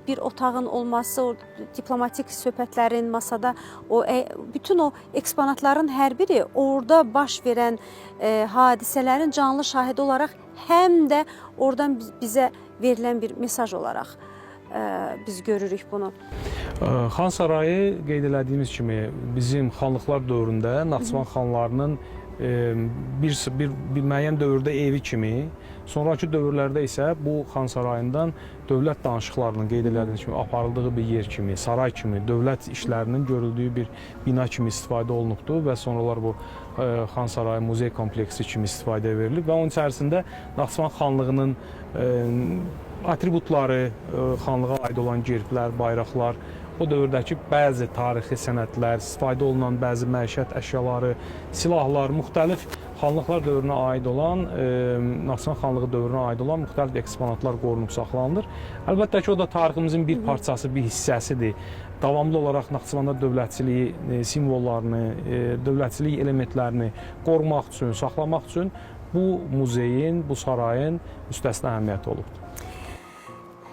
bir otağın olması, diplomatik söhbətlərin masada, bütün o eksponatların hər biri orada baş verən hadisələrin canlı şahidi olaraq həm də oradan bizə verilən bir mesaj olaraq biz görürük bunu. Xan Sarayı qeyd elədiyimiz kimi bizim xanlıqlar dövründə Naxçıvan xanlarının bir müəyyən dövrdə evi kimi, sonraki dövrlərdə isə bu Xan Sarayından dövlət danışıqlarının qeyd elədiyimiz kimi aparıldığı bir yer kimi, saray kimi, dövlət işlərinin görüldüyü bir bina kimi istifadə olunubdur və sonralar bu Xan Sarayı muzey kompleksi kimi istifadəyə verilib və onun içərisində Naxçıvan xanlığının atributları, xanlığa aid olan gerblər, bayraqlar, o dövrdəki bəzi tarixi sənədlər, istifadə olunan bəzi məişət əşyaları, silahlar, müxtəlif xanlıqlar dövrünə aid olan, Naxçıvan xanlığı dövrünə aid olan müxtəlif eksponatlar qorunub saxlanılır. Əlbəttə ki, o da tariximizin bir parçası, bir hissəsidir. Davamlı olaraq Naxçıvanda dövlətçiliyi simvollarını, dövlətçilik elementlərini qorumaq üçün, saxlamaq üçün bu muzeyin, bu sarayın müstəsna əhəmiyyəti olubdur.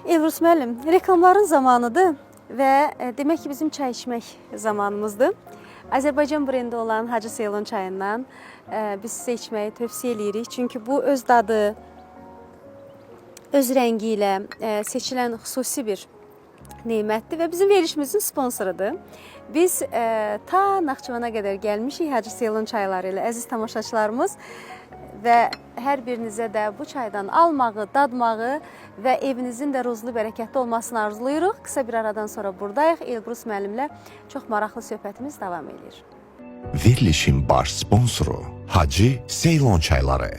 Elbrus müəllim, reklamların zamanıdır və demək ki, bizim çay içmək zamanımızdır. Azərbaycan brendi olan Hacı Seylon çayından biz sizə içməyi tövsiyə edirik. Çünki bu öz dadı, öz rəngi ilə seçilən xüsusi bir nemətdir və bizim verilişimizin sponsorudur. Biz ta Naxçıvana qədər gəlmişik Hacı Seylon çayları ilə əziz tamaşaçılarımız və hər birinizə də bu çaydan almağı, dadmağı və evinizin də ruzlu, bərəkətli olmasını arzulayırıq. Qısa bir aradan sonra buradayıq. Elbrus müəllimlə çox maraqlı söhbətimiz davam edir. Verilişin baş sponsoru Hacı Seylon çayları.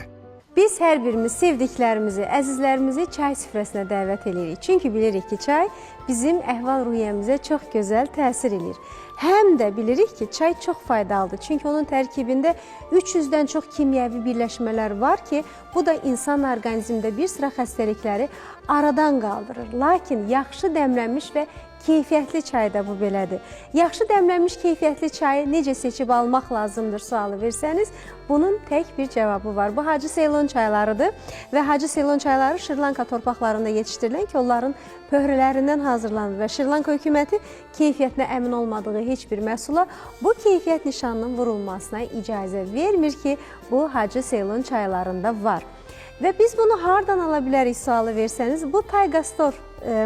Biz hər birimiz sevdiklərimizi, əzizlərimizi çay süfrəsinə dəvət edirik. Çünki bilirik ki, çay bizim əhval-ruhiyyəmizə çox gözəl təsir edir. Həm də bilirik ki, çay çox faydalıdır. Çünki onun tərkibində 300-dən çox kimyəvi birləşmələr var ki, bu da insan orqanizmində bir sıra xəstəlikləri aradan qaldırır. Lakin yaxşı dəmlənmiş və keyfiyyətli çay da bu belədir. Yaxşı dəmlənmiş keyfiyyətli çayı necə seçib almaq lazımdır sualı versəniz, bunun tək bir cavabı var. Bu Hacı Seylon çaylarıdır və Hacı Seylon çayları Şri-Lanka torpaqlarında yetişdirilən kolların pöhrələrindən hazırlanır və Şri-Lanka hökuməti keyfiyyətinə əmin olmadığı heç bir məhsula bu keyfiyyət nişanının vurulmasına icazə vermir ki, bu Hacı Seylon çaylarında var. Və biz bunu hardan ala bilərik sualı versəniz, bu Taygastor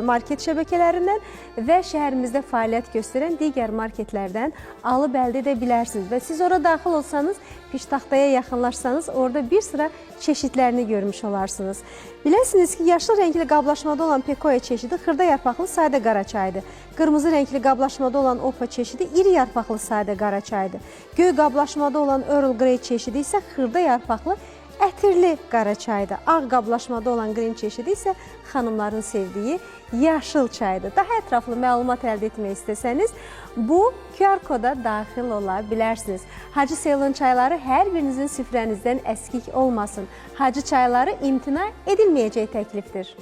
market şəbəkələrindən və şəhərimizdə fəaliyyət göstərən digər marketlərdən alıb əldə edə bilərsiniz. Və siz ora daxil olsanız, piştaxtaya yaxınlaşsanız, orada bir sıra çeşidlərini görmüş olarsınız. Biləsiniz ki, yaşlı rəngli qablaşmada olan Pekoya çeşidi xırda yarpaqlı sadə qara çaydır. Qırmızı rəngli qablaşmada olan Opa çeşidi iri yarpaqlı sadə qara çaydır. Göy qablaşmada olan Earl Grey çeşidi isə xırda yarpaqlı ətirli qara çaydır. Ağ qablaşmada olan Green çeşidi isə xanımların sevdiyi yaşıl çaydır. Daha ətraflı məlumat əldə etmək istəsəniz, bu QR koda daxil ola bilərsiniz. Hacı Seylon çayları hər birinizin süfrənizdən əskik olmasın. Hacı çayları imtina edilməyəcək təklifdir.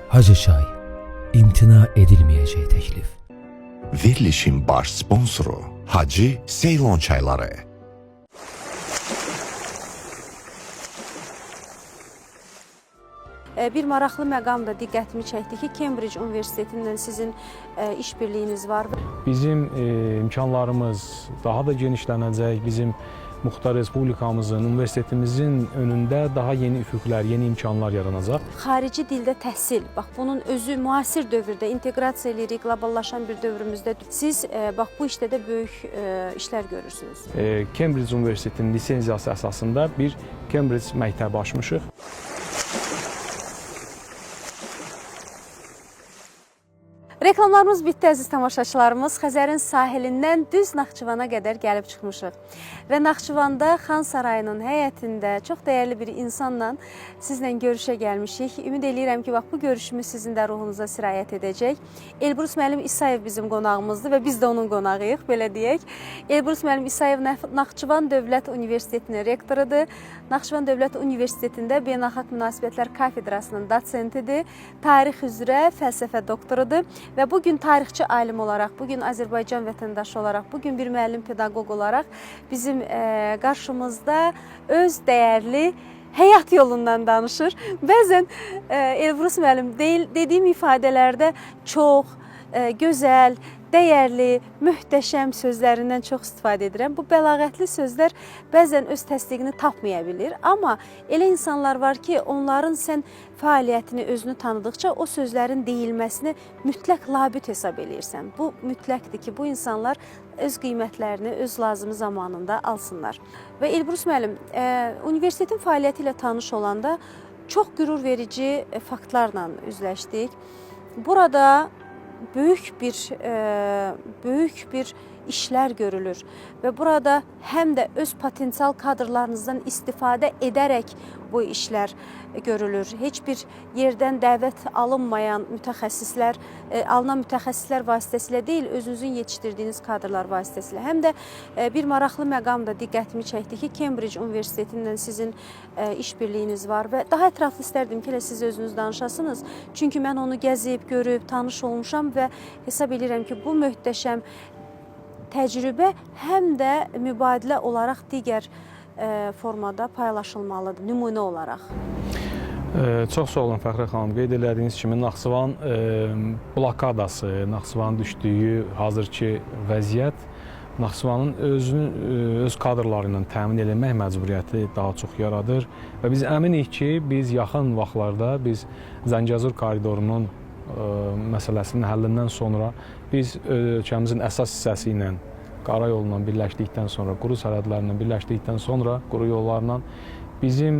Hacı çay, imtina edilməyəcək təklif. Verilişin baş sponsoru Hacı Seylon çayları. Bir maraqlı məqam da diqqətimi çəkdi ki, Cambridge Universitetindən sizin işbirliyiniz var. Bizim imkanlarımız daha da genişlənəcək. Bizim Muxtar Respublikamızın, universitetimizin önündə daha yeni üfüqlər, yeni imkanlar yaranacaq. Xarici dildə təhsil, bax bunun özü müasir dövrdə inteqrasiya edirik, qloballaşan bir dövrümüzdə siz bax bu işdə də böyük işlər görürsünüz. Cambridge Universitetinin lisenziyası əsasında bir Cambridge məktəbi açmışıq. Reklamlarımız bitdi əziz tamaşaçılarımız. Xəzərin sahilindən düz Naxçıvana qədər gəlib çıxmışıq. Və Naxçıvanda Xan Sarayının həyətində çox dəyərli bir insanla sizlə görüşə gəlmişik. Ümid edirəm ki, bax bu görüşümüz sizin də ruhunuza sirayət edəcək. Elbrus müəllim İsayev bizim qonağımızdır və biz də onun qonağıyıq, belə deyək. Elbrus müəllim İsayev Naxçıvan Dövlət Universitetinin rektorudur. Naxçıvan Dövlət Universitetində Beynəlxalq Münasibətlər Kafedrasının dosentidir. Tarix üzrə fəlsəfə doktorudur. Və bugün tarixçi alim olaraq, bugün Azərbaycan vətəndaşı olaraq, bugün bir müəllim pedaqoq olaraq bizim qarşımızda öz dəyərli həyat yolundan danışır. Bəzən Elbrus müəllim dediyim ifadələrdə çox gözəl, dəyərli, möhtəşəm sözlərindən çox istifadə edirəm. Bu bəlağətli sözlər bəzən öz təsdiqini tapmaya bilir. Amma elə insanlar var ki, onların sən fəaliyyətini, özünü tanıdıqca o sözlərin deyilməsini mütləq labüd hesab edirsən. Bu mütləqdir ki, bu insanlar öz qiymətlərini öz lazımı zamanında alsınlar. Və Elbrus müəllim, universitetin fəaliyyəti ilə tanış olanda çox qürur verici faktlarla üzləşdik. Burada böyük bir işlər görülür və burada həm də öz potensial kadrlarınızdan istifadə edərək bu işlər görülür. Heç bir yerdən dəvət alınmayan mütəxəssislər, alınan mütəxəssislər vasitəsilə deyil, özünüzün yetişdirdiyiniz kadrlar vasitəsilə. Həm də bir maraqlı məqam da diqqətimi çəkdi ki, Cambridge Universitetindən sizin işbirliyiniz var və daha ətraflı istərdim ki, siz özünüz danışasınız. Çünki mən onu gəzib, görüb, tanış olmuşam və hesab edirəm ki, bu möhtəşəm təcrübə həm də mübadilə olaraq digər formada paylaşılmalıdır, nümunə olaraq. Çox sağ olun Fəxrə xanım. Qeyd elədiyiniz kimi Naxçıvan blokadası, Naxçıvanın düşdüyü hazırki vəziyyət Naxçıvanın öz kadrları ilə təmin etmək məcburiyyəti daha çox yaradır və biz əminik ki, biz yaxın vaxtlarda biz Zəngəzur koridorunun məsələsinin həllindən sonra biz ölkəmizin əsas hissəsi ilə Qarayolla birləşdikdən sonra, quru sərhədlərlə birləşdikdən sonra, quru yollarla bizim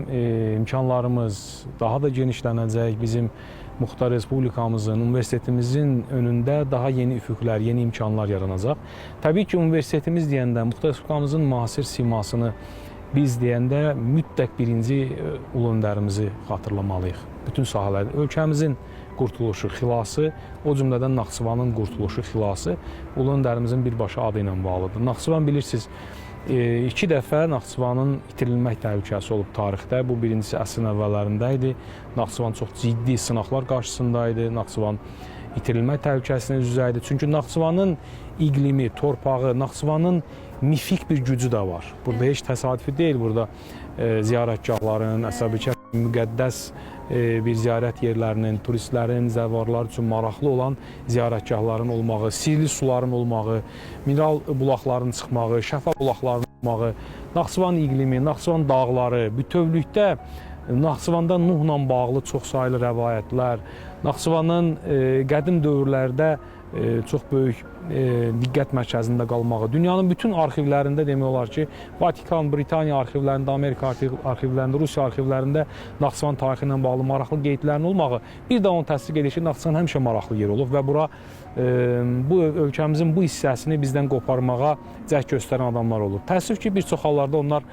imkanlarımız daha da genişlənəcək, bizim Muxtar Respublikamızın, universitetimizin önündə daha yeni üfüqlər, yeni imkanlar yaranacaq. Təbii ki, universitetimiz deyəndə, Muxtar Respublikamızın müasir simasını biz deyəndə mütləq birinci ulu öndərimizi xatırlamalıyıq. Bütün sahələrdə ölkəmizin qurtuluşu, xilası, o cümlədən Naxçıvanın qurtuluşu, xilası ulu öndərimizin birbaşa adı ilə bağlıdır. Naxçıvan bilirsiniz, 2 dəfə Naxçıvanın itirilmək təhlükəsi olub tarixdə. Bu birincisi əsrin əvvəllərində idi. Naxçıvan çox ciddi sınaqlar qarşısında idi. Naxçıvan itirilmək təhlükəsinə üz-üzə idi. Çünki Naxçıvanın iqlimi, torpağı, Naxçıvanın mifik bir gücü də var. Burada heç təsadüfi deyil. Burada ziyarətgahların, Əsəbikət müqəddəs bir ziyarət yerlərinin, turistlərin, zəvvarlar üçün maraqlı olan ziyarətgahların olmağı, sirli suların olmağı, mineral bulaqların çıxmağı, şəfa bulaqların olmağı, Naxçıvan iqlimi, Naxçıvan dağları, bütövlükdə Naxçıvanda Nuhla bağlı çox saylı rəvayətlər, Naxçıvanın qədim dövrlərdə çox böyük diqqət mərkəzində qalmağı, dünyanın bütün arxivlərində demək olar ki, Vatikan, Britaniya arxivlərində, Amerika arxivlərində, Rusiya arxivlərində Naxçıvan tarixi ilə bağlı maraqlı qeydlərin olmağı bir də onu təsdiq edir ki, Naxçıvan həmişə maraqlı yer olub və bura bu ölkəmizin bu hissəsini bizdən qoparmağa cəhd göstərən adamlar olur. Təəssüf ki, bir çox hallarda onlar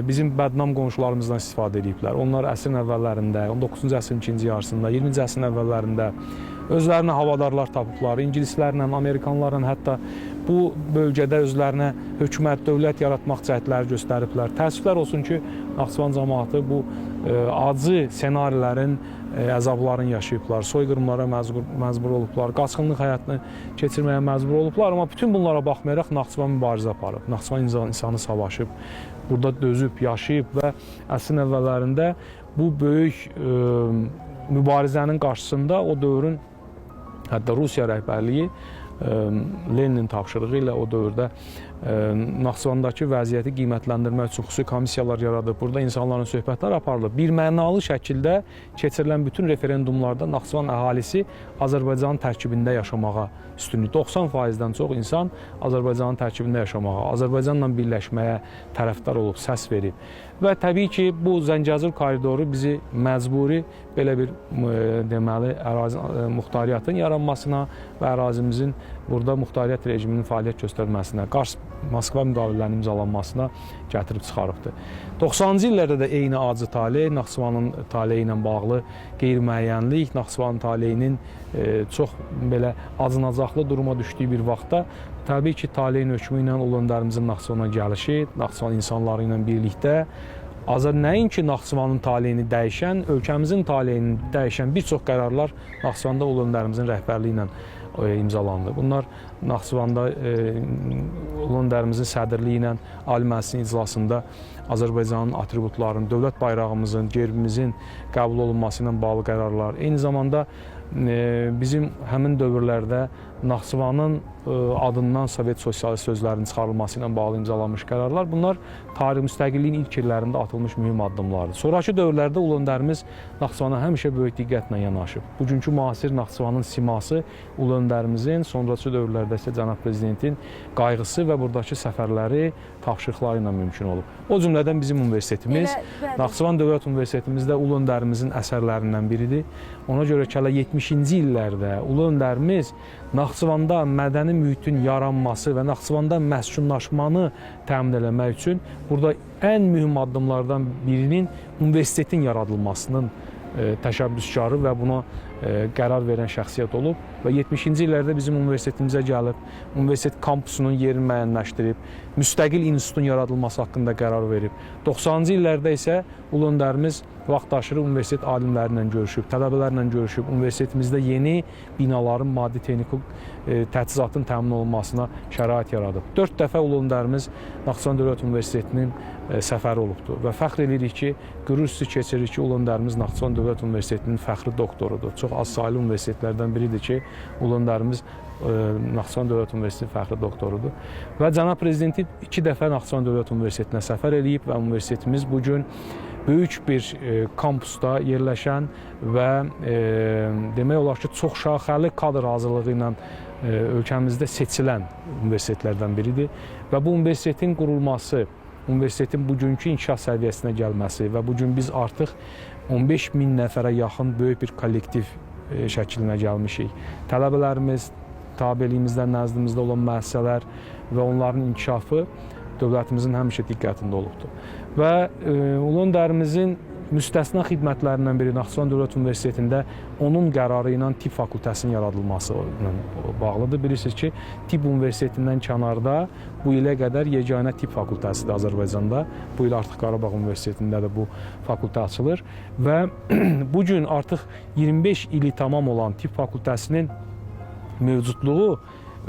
bizim bədnam qonşularımızdan istifadə ediblər. Onlar əsrin əvvəllərində, 19-cu əsrin ikinci yarısında, 20-ci əsrin əvvəllərində özlərinə havadarlar tapıblar, ingilislərlə, amerikanlarla, hətta bu bölgədə özlərinə hökumət, dövlət yaratmaq cəhdləri göstəriblər. Təəssüflər olsun ki, Naxçıvan cəmaatı bu acı senarilərin, əzablarını yaşayıblar, soyqırımlara məcbur olublar, qaçqınlıq həyatını keçirməyə məcbur olublar. Amma bütün bunlara baxmayaraq Naxçıvan mübarizə aparıb, Naxçıvan insanı savaşıb, burada dözüb, yaşayıb və əsrin əvvəllərində bu böyük mübarizənin qarşısında o dövrün hətta Rusiya rəhbərliyi Leninin tapşırığı ilə o dövrdə Naxçıvandakı vəziyyəti qiymətləndirmək üçün xüsusi komissiyalar yaradıb. Burada insanların söhbətlər aparılıb. Bir mənalı şəkildə keçirilən bütün referendumlarda Naxçıvan əhalisi Azərbaycanın tərkibində yaşamağa üstünlük. 90%-dən çox insan Azərbaycanın tərkibində yaşamağa, Azərbaycanla birləşməyə tərəfdar olub, səs verib. Və təbii ki, bu Zəngəzur koridoru bizi məcburi belə bir deməli muxtariyyatın yaranmasına və ərazimizin burada muxtariyyət rejiminin fəaliyyət göstərməsinə, Qars-Moskva müqavilələrinin imzalanmasına gətirib çıxarıbdır. 90-cı illərdə də eyni acı taley, Naxçıvanın taleyi ilə bağlı qeyri-müəyyənlik, Naxçıvanın taleyinin çox belə acınacaqlı duruma düşdüyü bir vaxtda təbii ki, taleyin hökmü ilə ulu öndərimizin Naxçıvana gəlişi, Naxçıvan insanları ilə birlikdə nəinki Naxçıvanın taleyini dəyişən, ölkəmizin taleyini dəyişən bir çox qərarlar Naxçıvanda ulu öndərimizin rəhbərliyi ilə imzalandı. Bunlar Naxçıvanda ulu öndərimizin sədrliyi ilə Ali Məclisin iclasında Azərbaycanın atributlarının, dövlət bayrağımızın, gerbimizin qəbul olunması ilə bağlı qərarlar. Eyni zamanda bizim həmin dövrlərdə Naxçıvanın adından Sovet sosialist sözlərinin çıxarılması ilə bağlı imzalanmış qərarlar. Bunlar tarix müstəqilliyin ilk illərində atılmış mühüm addımlardır. Sonrakı dövrlərdə ulu öndərimiz Naxçıvana həmişə böyük diqqətlə yanaşıb. Bugünkü müasir Naxçıvanın siması ulu öndərimizin, sonrakı dövrlərdə isə cənab prezidentin qayğısı və buradakı səfərləri, tapşırıqları ilə mümkün olub. O cümlədən bizim universitetimiz, Naxçıvan Dövlət Universitetimiz də ulu öndərimizin əsərlərindən biridir. Ona görə ki, 70-ci illərdə ulu öndərimiz Naxçıvanda mədəni mühitin yaranması və Naxçıvanda məskunlaşmanı təmin etmək üçün burada ən mühüm addımlardan birinin universitetin yaradılmasının təşəbbüskarı və buna qərar verən şəxsiyyət olub və 70-ci illərdə bizim universitetimizə gəlib, universitet kampusunun yerini müəyyənləşdirib, müstəqil institutun yaradılması haqqında qərar verib. 90-cı illərdə isə ulu öndərimiz vaxtaşırı universitet alimlərlə görüşüb, tələbələrlə görüşüb, universitetimizdə yeni binaların maddi texniki təchizatın təmin olunmasına şərait yaradıb. 4 dəfə Ulu Öndərimiz Naxçıvan Dövlət Universitetinin səfəri olubdur və fəxr edirik ki, qürur hissi keçiririk ki, Ulu Öndərimiz Naxçıvan Dövlət Universitetinin fəxri doktorudur. Çox az sayılı universitetlərdən biridir ki, Ulu Öndərimiz Naxçıvan Dövlət Universiteti fəxri doktorudur. Və Cənab Prezidenti 2 dəfə Naxçıvan Dövlət Universitetinə səfər edib və universitetimiz bugün böyük bir kampusda yerləşən və demək olar ki, çox şaxəli kadr hazırlığı ilə ölkəmizdə seçilən universitetlərdən biridir və bu universitetin qurulması, universitetin bugünkü inkişaf səviyyəsinə gəlməsi və bugün biz artıq 15 min nəfərə yaxın böyük bir kollektiv şəklinə gəlmişik. Tələbələrimiz, tabeliyimizdən nəzdimizdə olan müəssisələr və onların inkişafı dövlətimizin həmişə diqqətində olubdur. Və Ulu Öndərimizin müstəsna xidmətlərindən biri Naxçıvan Dövlət Universitetində onun qərarı ilə tibb fakültəsinin yaradılması ilə bağlıdır. Bilirsiniz ki, tibb universitetindən kənarda bu ilə qədər yeganə tibb fakültəsidir Azərbaycanda. Bu il artıq Qarabağ Universitetində də bu fakültə açılır və bugün artıq 25 ili tamam olan tibb fakültəsinin mövcudluğu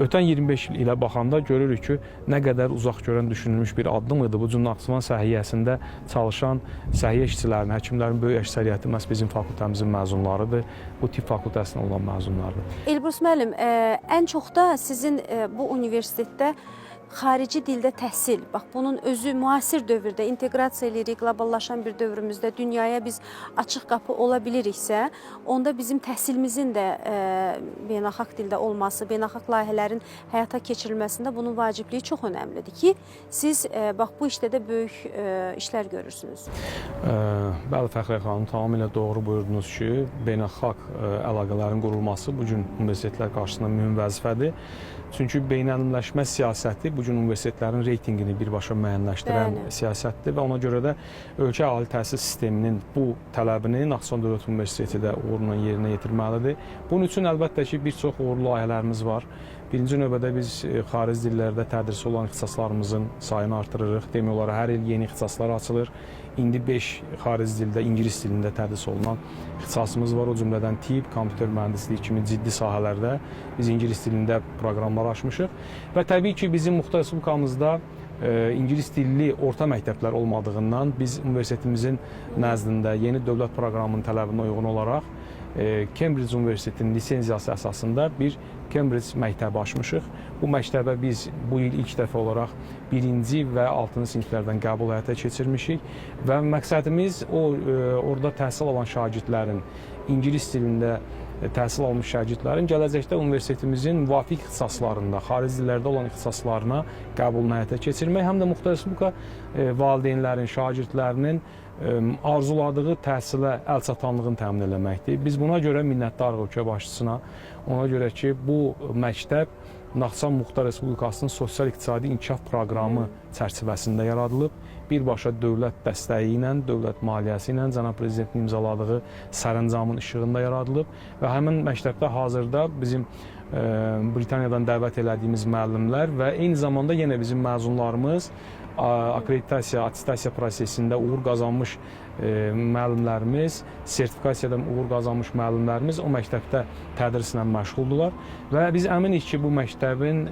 ötən 25 il ilə baxanda görürük ki, nə qədər uzaq görən düşünülmüş bir addım idi. Bu cür Naxçıvan səhiyyəsində çalışan səhiyyə işçilərinin, həkimlərin böyük əksəriyyəti məhz bizim fakültəmizin məzunlarıdır. Bu tibb fakültəsində olan məzunlardır. Elbrus müəllim, ən çox da sizin bu universitetdə xarici dildə təhsil, bax bunun özü müasir dövrdə inteqrasiya edirik, qloballaşan bir dövrümüzdə dünyaya biz açıq qapı ola biliriksə, onda bizim təhsilimizin də beynəlxalq dildə olması, beynəlxalq layihələrin həyata keçirilməsində bunun vacibliyi çox önəmlidir ki, siz bax bu işdə də böyük işlər görürsünüz. Bəli, Fəxriyə xanım, tamamilə doğru buyurdunuz ki, beynəlxalq əlaqələrin qurulması bugün universitetlər qarşısında mühüm vəzifədir. Çünki beynəlmiləşmə siyasəti bugün universitetlərin reytinqini birbaşa müəyyənləşdirən siyasətdir və ona görə də ölkə ali təhsil sisteminin bu tələbini Naxçıvan Dövlət Universiteti də uğurla yerinə yetirməlidir. Bunun üçün əlbəttə ki, bir çox uğurlu layihələrimiz var. Birinci növbədə biz xarici dillərdə tədris olan ixtisaslarımızın sayını artırırıq. Demək olar, hər il yeni ixtisaslar açılır. İndi 5 xarici dildə, ingilis dilində tədris olunan ixtisasımız var. O cümlədən tibb, kompüter mühəndisliyi kimi ciddi sahələrdə biz ingilis dilində proqramlar açmışıq. Və təbii ki, bizim Muxtar Respublikamızda ingilis dilli orta məktəblər olmadığından biz universitetimizin nəzdində yeni dövlət proqramının tələbinə uyğun olaraq Cambridge Universitetinin lisenziyası əsasında bir Cambridge məktəbi açmışıq. Bu məktəbə biz bu il ilk dəfə olaraq 1-ci və 6-cı siniflərdən qəbul həyata keçirmişik və məqsədimiz orada təhsil alan şagirdlərin ingilis dilində təhsil almış şagirdlərin gələcəkdə universitetimizin müvafiq ixtisaslarında, xarici dillərdə olan ixtisaslarına qəbulunu həyata keçirmək, həm də Muxtar Respublika valideynlərin, şagirdlərinin arzuladığı təhsilə əlçatanlığını təmin eləməkdir. Biz buna görə minnətdarıq ölkə başçısına. Ona görə ki, bu məktəb Naxçıvan Muxtar Respublikasının sosial-iqtisadi inkişaf proqramı çərçivəsində yaradılıb. Birbaşa dövlət dəstəyi ilə, dövlət maliyyəsi ilə Cənab Prezidentin imzaladığı sərəncamın işığında yaradılıb və həmin məktəbdə hazırda bizim Britaniyadan dəvət elədiyimiz müəllimlər və eyni zamanda yenə bizim məzunlarımız akreditasiya, attestasiya prosesində uğur qazanmış müəllimlərimiz, sertifikasiyadan uğur qazanmış müəllimlərimiz o məktəbdə tədrislə məşğuldurlar və biz əminik ki, bu məktəbin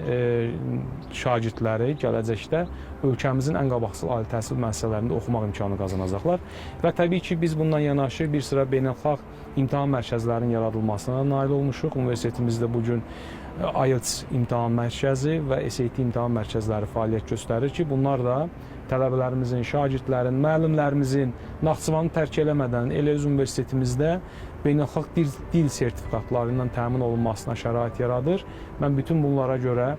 şagirdləri gələcəkdə ölkəmizin ən qabaqcıl ali təhsil müəssisələrində oxumaq imkanı qazanacaqlar və təbii ki, biz bundan yanaşı bir sıra beynəlxalq imtahan mərkəzlərinin yaradılmasına nail olmuşuq. Universitetimizdə bugün IELTS imtahan mərkəzi və SAT imtahan mərkəzləri fəaliyyət göstərir ki, bunlar da tələbələrimizin, şagirdlərin, müəllimlərimizin Naxçıvanı tərk eləmədən elə öz universitetimizdə beynəlxalq dil sertifikatları ilə təmin olunmasına şərait yaradır. Mən bütün bunlara görə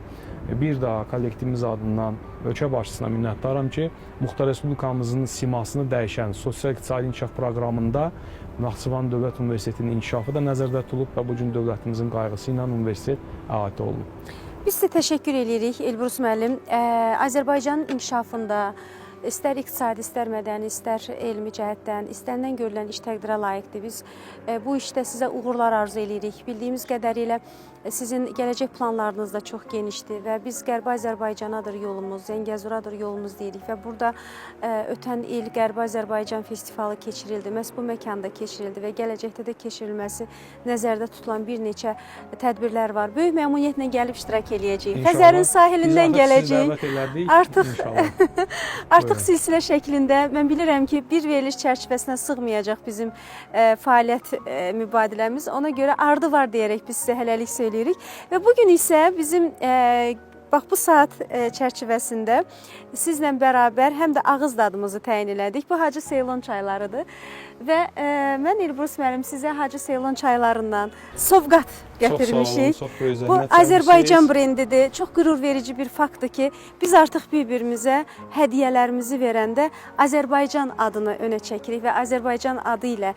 bir daha kollektivimiz adından ölkə başçısına minnətdaram ki, Muxtar Respublikamızın simasını dəyişən sosial-iqtisadi inkişaf proqramında Naxçıvan Dövlət Universitetinin inkişafı da nəzərdə tutulub və bugün dövlətimizin qayğısı ilə universitet əhatə olunub. Biz də təşəkkür edirik Elbrus müəllim. Azərbaycanın inkişafında, istər iqtisadi, istər mədəni, istər elmi cəhətdən, istənilən görülən iş təqdirə layiqdir. Biz bu işdə sizə uğurlar arzu edirik. Bildiyimiz qədərilə sizin gələcək planlarınız da çox genişdir və biz Qərbi Azərbaycanadır yolumuz, Zəngəzuradır yolumuz deyirik və burada ötən il Qərbi Azərbaycan festivalı keçirildi. Məhz bu məkanda keçirildi və gələcəkdə də keçirilməsi nəzərdə tutulan bir neçə tədbirlər var. Böyük məmnuniyyətlə gəlib iştirak eləyəcəyik. Xəzərin sahilindən gələcəyik. Artıq silsilə şəklində mən bilirəm ki, bir veriliş çərçivəsinə sığmayacaq bizim fəaliyyət mübadiləmiz. Ona görə ardı var deyərək biz sizə hələlik söyləyirik. Və bugün isə bizim bax bu saat çərçivəsində sizlə bərabər həm də ağız dadımızı təyin elədik. Bu Hacı Seylon çaylarıdır və mən İlbrus müəllim sizə Hacı Seylon çaylarından sovqat gətirmişik. Bu Azərbaycan brendidir. Çox qürur verici bir faktdır ki, biz artıq bir-birimizə hədiyyələrimizi verəndə Azərbaycan adını önə çəkirik və Azərbaycan adı ilə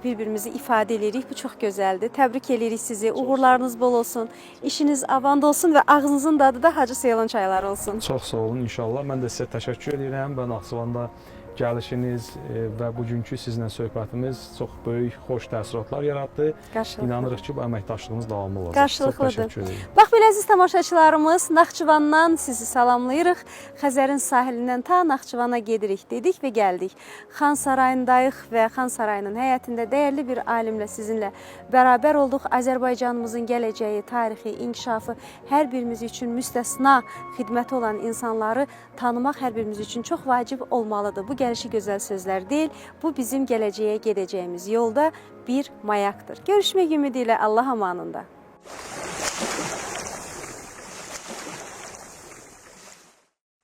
bir-birimizi ifadə edirik. Bu çox gözəldir. Təbrik edirik sizi. Uğurlarınız bol olsun. İşiniz avand olsun və ağzınızın dadı da Hacı Seylon çayları olsun. Çox sağ olun inşallah. Mən də sizə təşəkkür edirəm. Və Naxçıvanda gəlişiniz və bugünkü sizinlə söhbətimiz çox böyük, xoş təəssüratlar yaratdı. İnanırıq ki, bu əməkdaşlığımız davamlı olacaq. Qarşılıqlıdır. Bax, belə əziz tamaşaçılarımız, Naxçıvandan sizi salamlayırıq. Xəzərin sahilindən ta Naxçıvana gedirik dedik və gəldik. Xan Sarayındayıq və Xan Sarayının həyətində dəyərli bir alimlə sizinlə bərabər olduq. Azərbaycanımızın gələcəyi, tarixi, inkişafı hər birimiz üçün müstəsna xidməti olan insanları tanımaq hər birimiz üçün çox vacib olmalıdır. Bu gəlişi gözəl sözlər deyil, bu bizim gələcəyə gedəcəyimiz yolda bir mayaqdır. Görüşmək ümidi ilə Allah amanında.